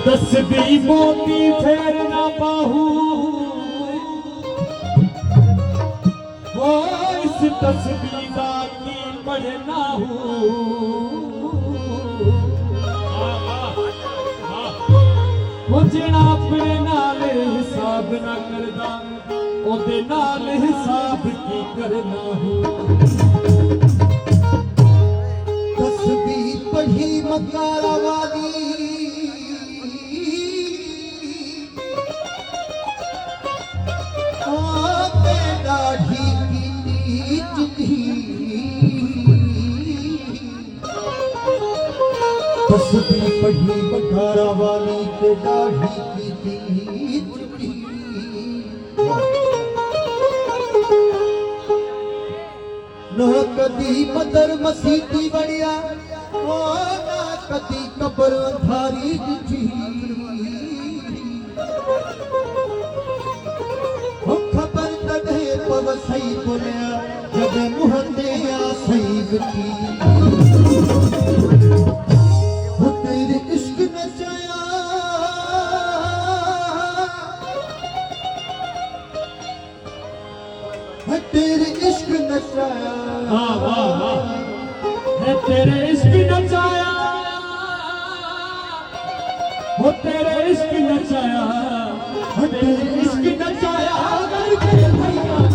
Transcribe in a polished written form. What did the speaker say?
तस्बी मोती फेर ना पाहू वो इस तस्बीदा की पढ़ना वो जेड़ा अपने नाल हिसाब ना करदा ओदे नाल हिसाब की करना तस्बी पढ़ी मकारा वाली तस्बी पढ़ी मकारा वाली ते दाढ़ी की न कदी मदर मसीती बनिया ना कदी कबर अंधारी दिखी खबर तॾे पव सही बोलिया जब मुंह ते आ सही विठी तेरे इश्क नचाया तेरे इश्क नचाया है तेरे इश्क नचाया वो तेरे इश्क नचाया तेरे इश्क नचाया करके भैया